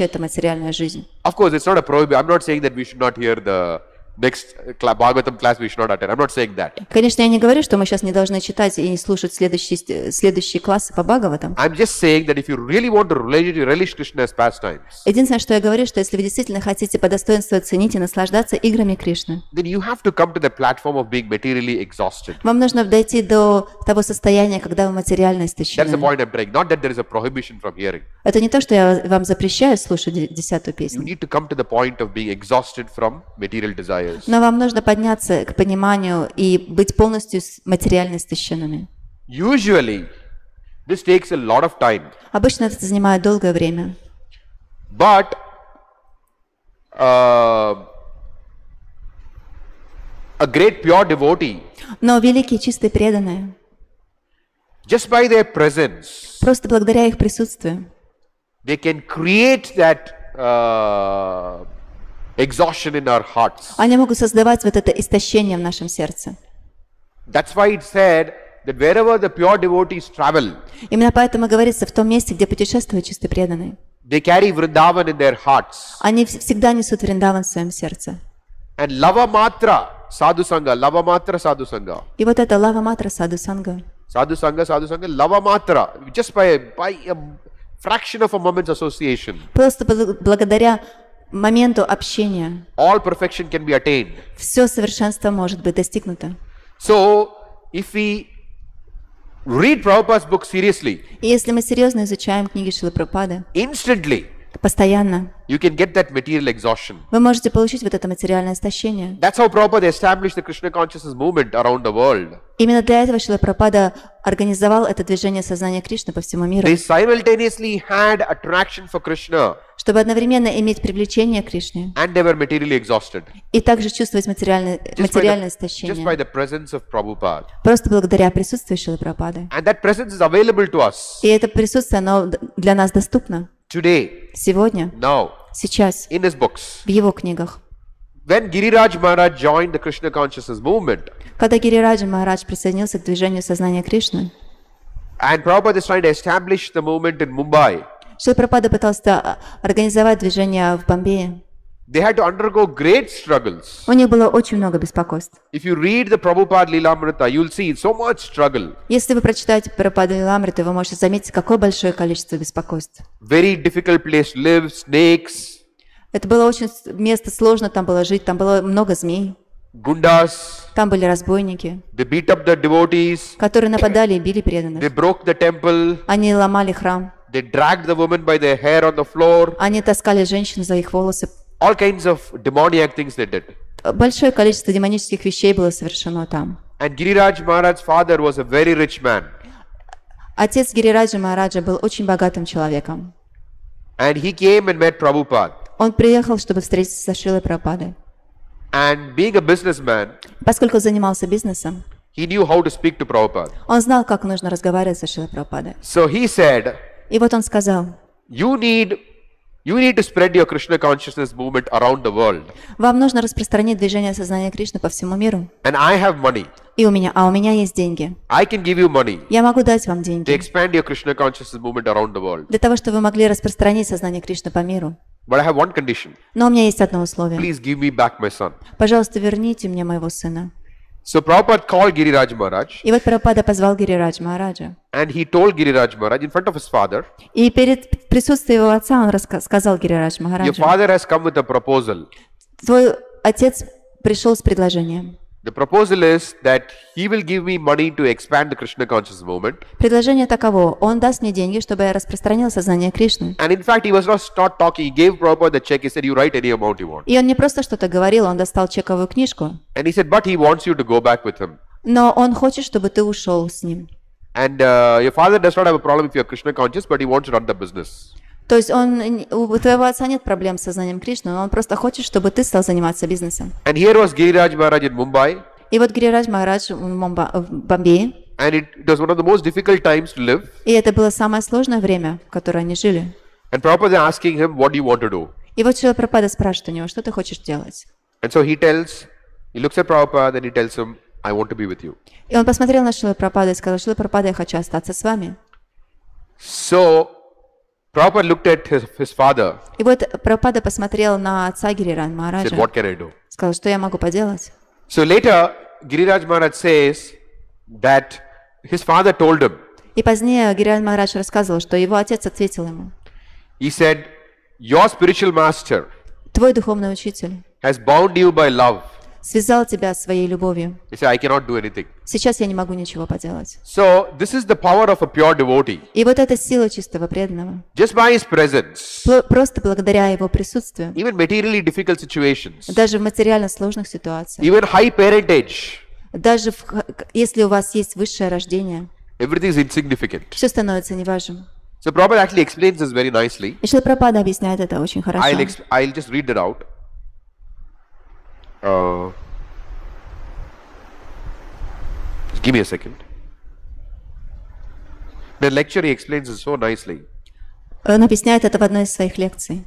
это материальная жизнь. Of course, it's not a prohibition. I'm not saying that we should not hear the next Bhagavatam class, we should not attend. I'm not saying that. Конечно, я не говорю, что мы сейчас не должны читать и не слушать следующие классы по Бхагаватам. I'm just saying that if you really want to relish Krishna as pastimes, Единственное, что я говорю, что если вы действительно хотите по достоинству оценить и наслаждаться играми Кришны, then you have to come to the platform of being materially exhausted. вам нужно дойти до того состояния, когда вы материально That's the истощены. point I'm trying. Not that there is a prohibition from hearing. Это не то, что я вам запрещаю слушать 10 You песню, need to come to the point of being exhausted from material desires. но вам нужно подняться к пониманию и быть полностью материально истощенными. Usually, this takes a lot of time. Обычно это занимает долгое время. But a great pure devotee, Но великие чистые преданные, just by their presence, просто благодаря их присутствию, they can create that exhaustion in our hearts. они могут создавать вот это истощение в нашем сердце. That's why it said that wherever the pure devotees travel, Именно поэтому говорится, в том месте, где путешествуют чистые преданные, they carry Vrindavan in their hearts. они всегда несут Вриндаван в своем сердце. And lava matra sadhu sadhu sangha. И вот это лава матра саду санга. Sadhu sangha, lava matra, just by a fraction of a moment's association, Просто благодаря моменту общения all perfection can be attained. все совершенство может быть достигнуто. So, if we read Prabhupada's book seriously, И если мы серьезно изучаем книги Шрилы Прабхупады, instantly постоянно, you can get that material exhaustion. вы можете получить вот это материальное истощение. That's how Prabhupada established the Krishna consciousness movement around the world. Именно для этого Шрила Прабхупада организовал это движение сознания Кришны по всему миру, They simultaneously had attraction for Krishna чтобы одновременно иметь привлечение к Кришне and they were materially exhausted. и также чувствовать материальное Just by истощение. the presence of Prabhupada. Просто благодаря присутствию Шрилы Прабхупады. And that presence is available to us И это присутствие, оно для нас доступно today, сегодня, now, сейчас, in his books. в его книгах. When Giriraj Maharaj joined the Krishna consciousness movement, Когда Гирираджа Махарадж присоединился к движению сознания Кришны, and Prabhupada is trying to establish the movement in Mumbai, Шрила Прабхупада пытался организовать движение в Бомбее. they had to undergo great struggles. У них было очень много беспокойств. If you read the Prabhupada Lilamrita, you'll see so much struggle. Если вы прочитаете Прабхупаду Лиламриту, вы можете заметить, какое большое количество беспокойств. Very difficult place to live, snakes, Это было очень место сложно, там было жить, там было много змей, gundas, там были разбойники, they beat up the devotees, которые нападали и били they преданных. broke the temple, Они ломали храм, they dragged the women by their hair on the floor, они таскали женщин за их волосы. all kinds of demoniac things they did. Большое количество демонических вещей было совершено там. And Giriraj Maharaj's father was a very rich man. Отец Гирираджа Махараджа был очень богатым человеком. And he came and met Prabhupada. Он приехал, чтобы встретиться со Шрилой Прабхупадой. And being a businessman, Поскольку занимался бизнесом, he knew how to speak to Prabhupada. он знал, как нужно разговаривать со Шрилой Прабхупадой. So he said, И вот он сказал: you need to spread your Krishna consciousness movement around the world. вам нужно распространить движение сознания Кришны по всему миру. And I have money. у меня есть деньги. I can give you money Я могу дать вам to деньги expand your Krishna consciousness movement around the world. для того, чтобы вы могли распространить сознание Кришны по миру. But I have one condition. Но у меня есть одно условие. Please give me back my son. Пожалуйста, верните мне моего сына. So Prabhupada called Giriraj Maharaj И вот Прабхупада позвал Гирирадж Махараджа. and he told Giriraj Maharaj in front of his father, И перед присутствием его отца он сказал Гирирадж your Махараджу: father has come with a proposal. твой отец пришел с предложением. The proposal is that he will give me money to expand the Krishna consciousness movement. Предложение таково: он даст мне деньги, чтобы я распространил сознание Кришны. And in fact, he was not talking. He gave Prabhupada the check. He said, you write any amount you want. И он не просто что-то говорил, он достал чековую книжку. And he said, but he wants you to go back with him. Но он хочет, чтобы ты ушел с ним. And your father does not have a problem if you are Krishna conscious, but he wants to run the business. То есть у твоего отца нет проблем с сознанием Кришны, но он просто хочет, чтобы ты стал заниматься бизнесом. And here was Giriraj Maharaj in Mumbai. И вот Гирирадж Махарадж в Бомбее. And it was one of the most difficult times to live. И это было самое сложное время, в которое они жили. And Prabhupada is asking him, what do you want to do? И вот Шрила Прабхупада спрашивает у него: что ты хочешь делать? And so he looks at Prabhupada and he tells him, I want to be with you. И он посмотрел на Шрила Прабхупаду и сказал: Шрила Прабхупада, я хочу остаться с вами. So Prabhupada looked at his father. И вот Прабхупада посмотрел на отца Гирирадж Said, Махараджа. what can I do? Сказал: что я могу поделать? So later, Giriraj Maharaj says that his father told him, И позднее Гирирадж Махарадж рассказывал, что его отец ответил ему: he said, your spiritual master твой духовный учитель has bound you by love. связал тебя своей любовью. He said, I cannot do anything. Сейчас я не могу ничего поделать. So this is the power of a pure devotee. И вот эта сила чистого преданного, Just by his presence, просто благодаря его присутствию, even materially difficult situations, даже в материально сложных ситуациях, even high parentage, даже если у вас есть высшее рождение, everything is insignificant. все становится неважным. So Prabhupada actually explains this very nicely. И Шрила Прабхупада объясняет это очень хорошо. I'll just read that out. Just give me a second. The lecture he explains it so nicely. Он объясняет это в одной из своих лекций.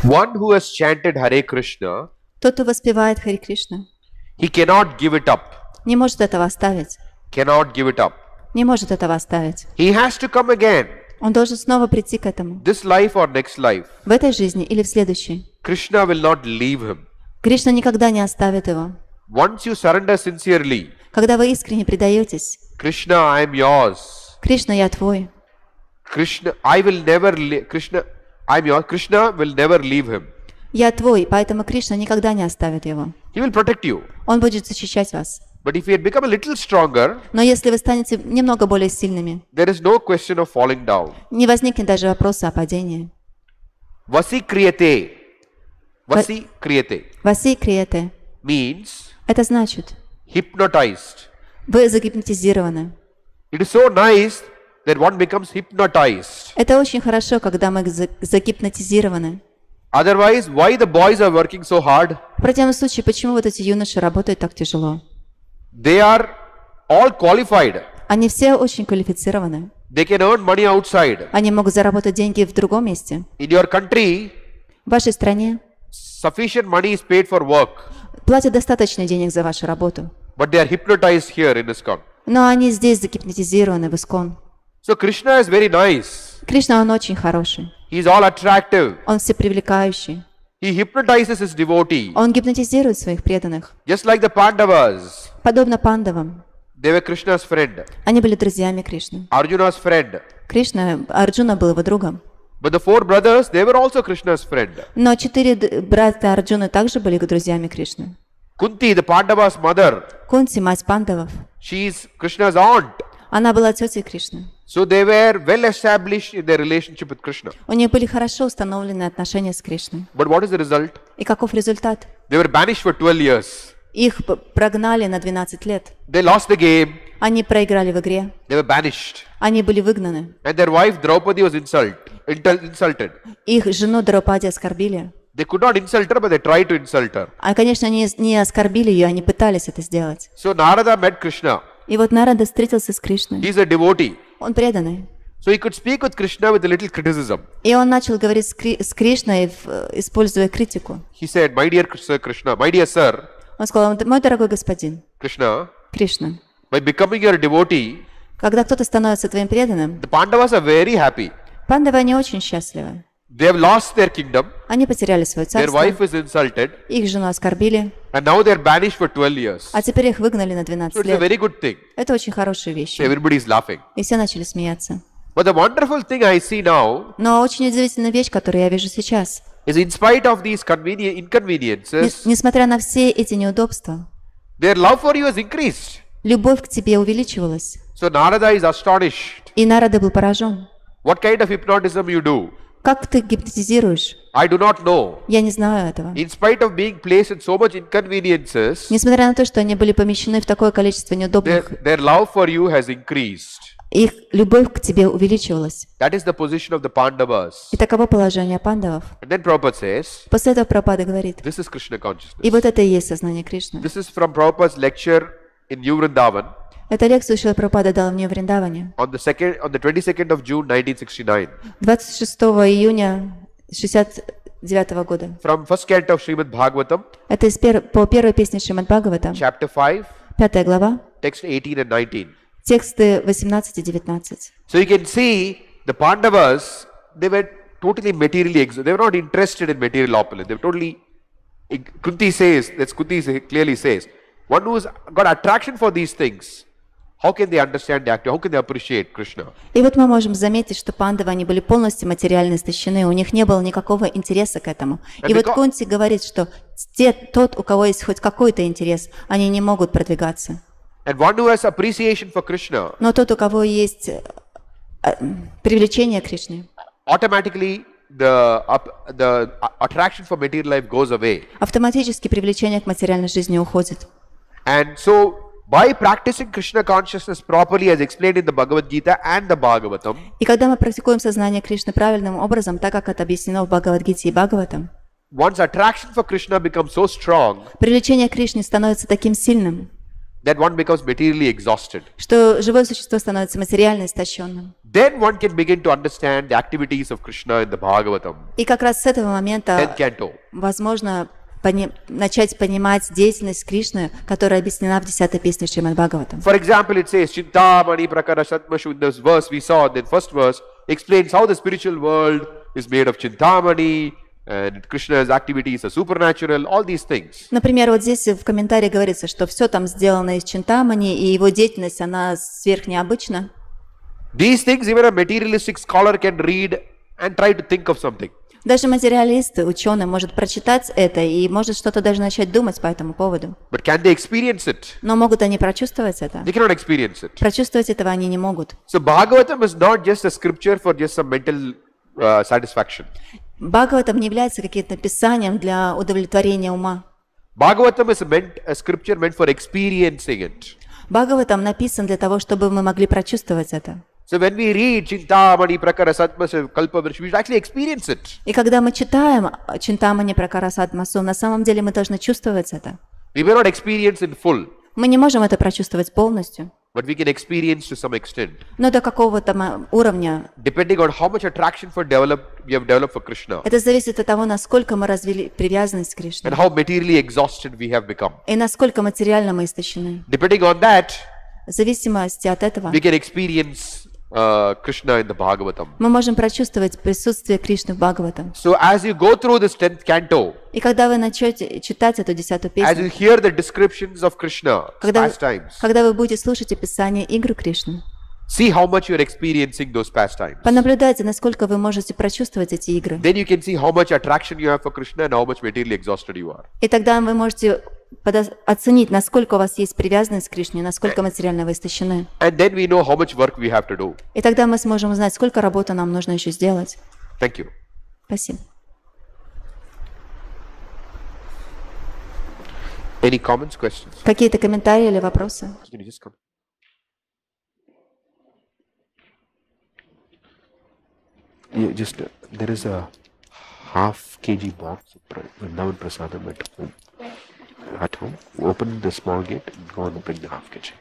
One who has chanted Hare Krishna, Тот, кто воспевает Хари Кришна, he cannot give it up. не может этого оставить. Cannot give it up. Не может этого оставить. He has to come again. Он должен снова прийти к этому. This life or next life. В этой жизни или в следующей. Krishna will not leave him. Кришна никогда не оставит его. Once you surrender sincerely, Когда вы искренне предаетесь: Krishna, I am yours. Кришна, я твой. Krishna, I will never Krishna, I am yours. Krishna will never leave him. Я твой, поэтому Кришна никогда не оставит его. He will protect you. Он будет защищать вас. But if you had become a little stronger, Но если вы станете немного более сильными, there is no question of falling down. не возникнет даже вопроса о падении. Vasi kriyate. Vasi kriyate Васи криете. means Это значит, hypnotized. вы загипнотизированы. It is so nice that one becomes hypnotized. Это очень хорошо, когда мы загипнотизированы. Otherwise, why the boys are working so hard? В противном случае, почему вот эти юноши работают так тяжело? They are all qualified. Они все очень квалифицированы. They can earn money outside. Они могут заработать деньги в другом месте. In your country, В вашей стране sufficient money is paid for work, платят достаточно денег за вашу работу. but they are hypnotized here in ISKCON. Но они здесь загипнотизированы в Искон. So Krishna is very nice. Кришна, он очень хороший. He is all attractive. Он всепривлекающий. He hypnotizes his devotee. Он гипнотизирует своих преданных. Just like the Pandavas. Подобно пандавам. They were Krishna's friend. Они были друзьями Кришны. Arjuna's friend. Арджуна был его другом. But the four brothers, they were also Krishna's friend. Но 4 брата Арджуны также были друзьями Кришны. Kunti, the Pandavas' mother, Кунти, мать пандавов, she is Krishna's aunt. она была тетей Кришны. So they were well established in their relationship with Krishna. У нее были хорошо установлены отношения с Кришной. But what is the result? И каков результат? They were banished for 12 years. Их прогнали на 12 лет. They lost the game. Они проиграли в игре. They were banished. Они были выгнаны. And their wife Draupadi was insulted. Их жену Драупади оскорбили. They could not insult her, but they tried to insult her. А, конечно, они не оскорбили ее, они пытались это сделать. So Narada met Krishna. И вот Нарада встретился с Кришной. He is a devotee. Он преданный. So he could speak with Krishna with a little criticism. И он начал говорить с Кришной, используя критику. He said, my dear Krishna, my dear sir, Он сказал, мой дорогой господин, Krishna, Кришна, by becoming your devotee, когда кто-то становится твоим преданным, the Pandavas are very happy. пандавы, они очень счастливы. They have lost their kingdom. Они потеряли свое Their царство, wife is insulted. их жену оскорбили, And now they are banished for 12 years. а теперь их выгнали на So 12 it's a лет. very good thing. Это очень хорошая вещь. So everybody is laughing. И все начали смеяться. But the wonderful thing I see now Но очень удивительная вещь, которую я вижу сейчас. is in spite of these inconveniences, Несмотря на все эти неудобства, their love for you has increased. любовь к тебе увеличивалась. So Narada is astonished. И Нарада был поражен. What kind of hypnotism you do? Как ты гипнотизируешь? I do not know. Я не знаю этого. In spite of being placed in so much inconveniences, Несмотря на то, что они были помещены в такое количество неудобных, their love for you has increased. их любовь к тебе увеличивалась. That is the position of the Pandavas. И таково положение пандавов. And then Prabhupada says, После этого Прабхупада говорит, this is Krishna consciousness. и вот это и есть сознание Кришны. This is from Prabhupada's lecture in New Vrindavan Эту лекцию Шрила Прабхупада дал мне в Вриндаване on the 22nd of June 1969 26 июня 69 года. from first canto of Srimad Bhagavatam, Это по первой песне Шримад Бхагавата, chapter 5, 5 глава, text 18 and 19. тексты 18 и 19. So you can see the Pandavas, they were totally materially, they were not interested in material opulence. They were totally, Kunti says, that's Kunti clearly says, one who's got attraction for these things, how can they understand the active? How can they appreciate Krishna? И вот мы можем заметить, что пандавы, они были полностью материально истощены, у них не было никакого интереса к этому. И вот Кунти говорит, что тот, у кого есть хоть какой-то интерес, они не могут продвигаться. And one who has appreciation for Krishna, Но тот, у кого есть привлечение к Кришне, automatically the attraction for material life goes away. автоматически привлечение к материальной жизни уходит. And so, by practicing Krishna consciousness properly as explained in the Bhagavad Gita and the Bhagavatam, И когда мы практикуем сознание Кришны правильным образом, так как это объяснено в Бхагавад-гите и Бхагаватам, one's attraction for Krishna becomes so strong привлечение к Кришне становится таким сильным, that one becomes materially exhausted. что живое существо становится материально истощенным. Then one can begin to understand the activities of Krishna in the Bhagavatam, И как раз с этого момента 10th canto. возможно начать понимать деятельность Кришны, которая объяснена в 10-й песне Шримад Бхагаватам. For example, it says, Chintamani Prakara Satmashu, in this verse we saw, the first verse explains how the spiritual world is made of Chintamani, and Krishna's activities are supernatural, all these things. Например, вот здесь в комментарии говорится, что все там сделано из Чинтамани, и его деятельность, она сверхнеобычна. These things even a materialistic scholar can read and try to think of something. Даже материалист, ученый, может прочитать это и может что-то даже начать думать по этому поводу. But can they experience it? Но могут они прочувствовать это? They cannot experience it. Прочувствовать этого они не могут. So Bhagavatam is not just a scripture for just some mental satisfaction. Бхагаватам не является каким-то писанием для удовлетворения ума. Bhagavatam is a scripture meant for experiencing it. Бхагаватам написан для того, чтобы мы могли прочувствовать это. So when we read Chintamani Prakara Satmasya Kalpa Vriksha, we should actually experience it. И когда мы читаем Чинтамани Пракара Сатмасу, на самом деле мы должны чувствовать это. We may not experience in full, Мы не можем это прочувствовать полностью, but we can experience to some extent, но до какого-то уровня. depending on how much attraction we have developed for Krishna, Это зависит от того, насколько мы развили привязанность к Кришне and how materially exhausted we have become. и насколько материально мы истощены. Depending on that, В зависимости от этого we can experience Krishna in the Bhagavatam. мы можем прочувствовать присутствие Кришны в Бхагаватам. So as you go through this 10th canto, И когда вы начнете читать эту 10-ю as you песню, hear the descriptions of Krishna, pastimes, когда вы будете слушать описание игр Кришны, see how much you are experiencing those pastimes. понаблюдайте, насколько вы можете прочувствовать эти игры. Then you can see how much attraction you have for Krishna and how much materially exhausted you are. И тогда вы можете оценить, насколько у вас есть привязанность к Кришне, насколько материально вы истощены. And then we know how much work we have to do. И тогда мы сможем узнать, сколько работы нам нужно еще сделать. Thank you. Спасибо. Any comments, questions? Какие-то комментарии или вопросы? Can you just come? Just there is a half kg box of Vrindavan Prasadam at home. At home, open the small gate and go and bring the half kg.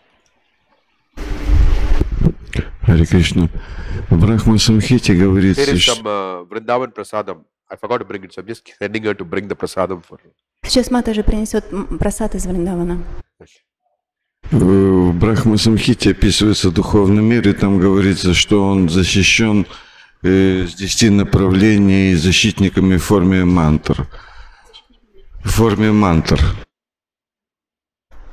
Харе Кришна. В Брахма Самхите говорится, There is some Vrindavan Prasadam. I forgot to bring it, so I'm just sending her to bring the Prasadam for her. Сейчас Мата же принесет прасад из Вриндавана. в Брахма Самхите описывается духовный мир, и там говорится, что он защищен с 10 направлений защитниками в форме мантр. В форме мантр.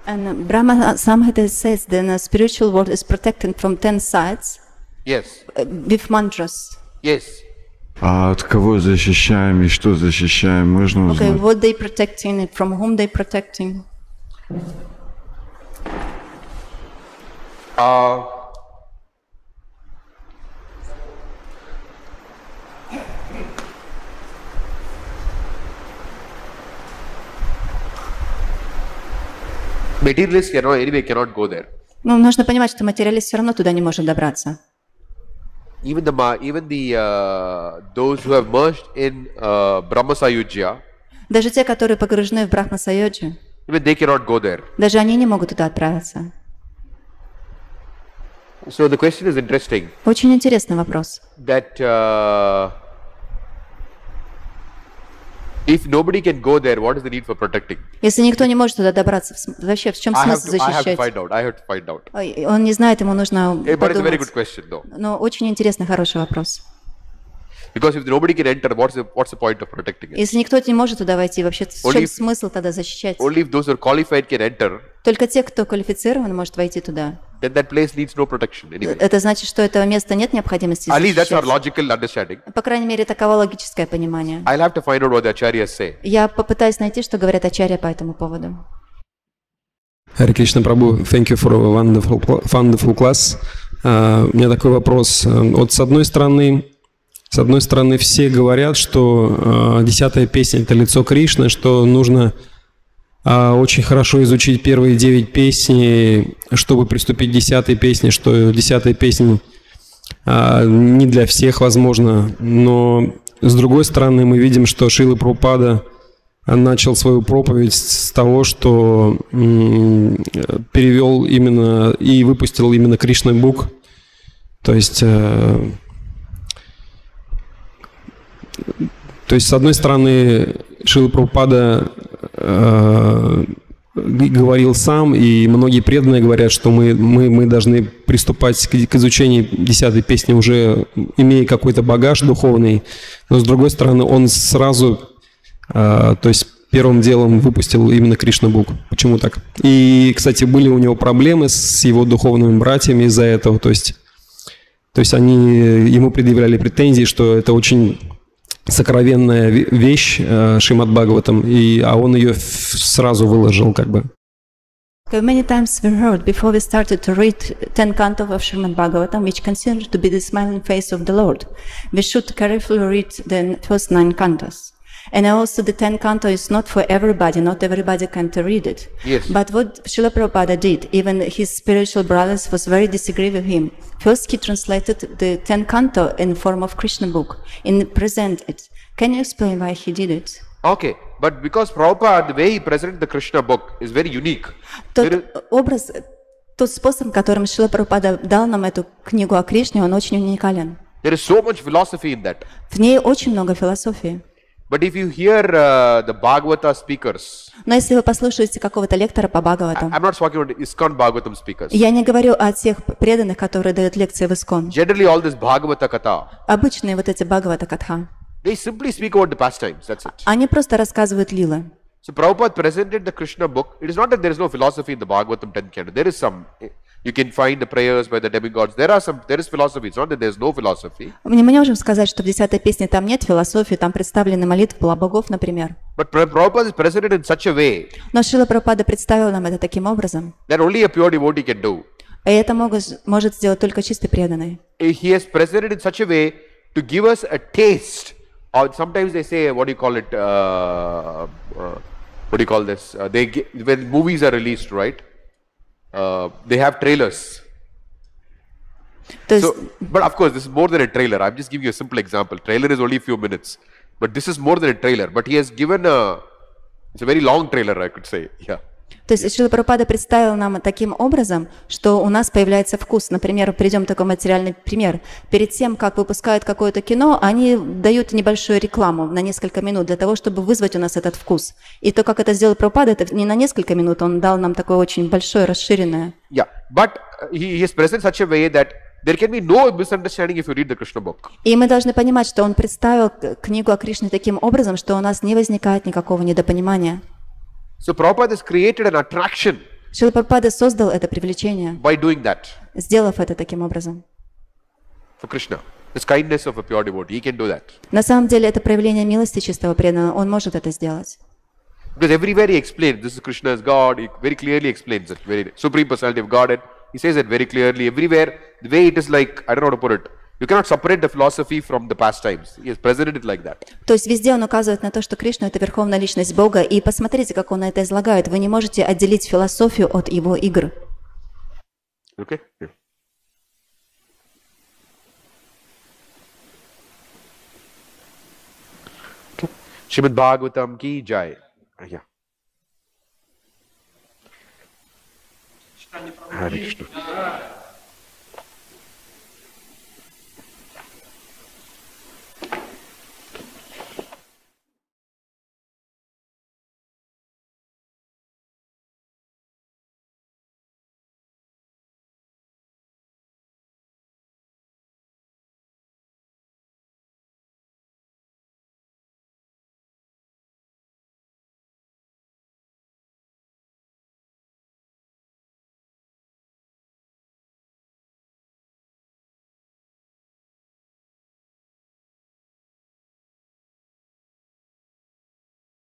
And Brahma Samhita says then the spiritual world is protected from 10 sides. Yes. With mantras. Yes. А от кого защищаем и что защищаем, можно узнать? Okay, what they protecting, from whom they protecting? Materialists cannot go there. Ну, нужно понимать, что материалист все равно туда не может добраться. Even those who have merged in Brahma Sayujya, Даже те, которые погружены в Брахма-сайоджи, even they cannot go there. даже они не могут туда отправиться. So the question is interesting. Очень интересный вопрос. That if nobody can go there, what is the need for protecting? Если никто не может туда добраться, вообще в чем смысл I have to защищать? find out. I have to find out. Он не знает, ему нужно But it's a very good подумать. question, though. Но очень интересный, хороший вопрос. Because if nobody can enter, what's the point of protecting it? Если никто не может туда войти, вообще в чем смысл тогда защищать? Only if those who are qualified can enter, Только те, кто квалифицирован, может войти туда. then that place needs no protection anyway. Это значит, что этого места нет необходимости At least that's our защищать. logical understanding. По крайней мере, таково логическое понимание. I'll have to find out what the acharyas say. Я попытаюсь найти, что говорят ачарья по этому поводу. Харе Кришна Прабhu, thank you for a wonderful class. У меня такой вопрос. Вот с одной стороны, все говорят, что 10-я песня – это лицо Кришны, что нужно очень хорошо изучить первые 9 песни, чтобы приступить к 10-й песне, что 10-я песня не для всех, возможно. Но с другой стороны, мы видим, что Шрила Прабхупада начал свою проповедь с того, что перевел именно и выпустил именно Кришна Бук. То есть, с одной стороны, Шрила Прабхупада говорил сам, и многие преданные говорят, что мы должны приступать к изучению 10-й песни, уже имея какой-то багаж духовный, но с другой стороны, он сразу, первым делом выпустил именно Кришна Бук. Почему так? И, кстати, были у него проблемы с его духовными братьями из-за этого, то есть они ему предъявляли претензии, что это очень сокровенная вещь Шримад Бхагаватам, а он ее сразу выложил как бы. Okay, many times we heard before we started to read 10 cantos of Srimad Bhagavatam, which considered to be the smiling face of the Lord, we should carefully read the first 9 cantos. And also the 10 canto is not for everybody, not everybody can to read it. Yes. But what Srila Prabhupada did, even his spiritual brothers was very disagree with him. First he translated the 10 canto in form of Krishna book and present it. Can you explain why he did it? Okay, but because Prabhupada, the way he presented the Krishna book is very unique. Тот способ, которым Шрила Прабхупада дал нам эту книгу о Кришне, он очень уникален. There is so much philosophy in that. В ней очень много философии. But if you hear the Bhagavata speakers, Но если вы послушаете какого-то лектора по Бхагаватам, I'm not talking about ISKCON Bhagavatam speakers. я не говорю о тех преданных, которые дают лекции в ИСККОН. Generally, all this Bhagavata Katha, Обычные вот эти Бхагавата Катха, they simply speak about the pastimes. That's it. они просто рассказывают лилы. So Prabhupada presented the Krishna book. It is not that there is no philosophy in the Bhagavatam 10 canto. There is some. You can find the prayers by the demigods. There is philosophy. It's not that there is no philosophy. Мы не можем сказать, что в 10-й песне там нет философии, там представлены молитвы богов, например. But Prabhupada is presented in such a way Но Шрила Прабхупада представил нам это таким образом, that only a pure devotee can do. и это может сделать только чистый преданный. He has presented in such a way to give us a taste. Or sometimes they say, what do you call it? What do you call this? When movies are released, right? They have trailers. есть, So, but of course, this is more than a trailer. I'm just giving you a simple example. Trailer is only a few minutes, but this is more than a trailer. But he has given a, it's a very long trailer, I could say. Yeah. то есть Шрила Прабхупада представил нам таким образом, что у нас появляется вкус. Например, приведем такой материальный пример. Перед тем, как выпускают какое-то кино, они дают небольшую рекламу на несколько минут для того, чтобы вызвать у нас этот вкус. И то, как это сделал Прабхупада, это не на несколько минут, он дал нам такое очень большое, расширенное. Yeah, but he is present such a way that there can be no misunderstanding if you read the Krishna book. И мы должны понимать, что он представил книгу о Кришне таким образом, что у нас не возникает никакого недопонимания. So Prabhupada has created an attraction Шрила Прабхупада создал это привлечение, by doing that сделав это таким образом. for Krishna. This kindness of a pure devotee, he can do that. На самом деле это проявление милости чистого преданного, он может это сделать. Because everywhere he explains, this is Krishna as God, he very clearly explains it, very Supreme Personality of Godhead. He says it very clearly. Everywhere, the way it is like, I don't know how to put it, you cannot separate the philosophy from the pastimes. He has presented it like that. То есть везде он указывает на то, что Кришна – это верховная личность Бога, и посмотрите, как он это излагает. Вы не можете отделить философию от его игр. Okay? Yeah. Srimad Bhagavatam ki jai. Yeah. Hare Krishna.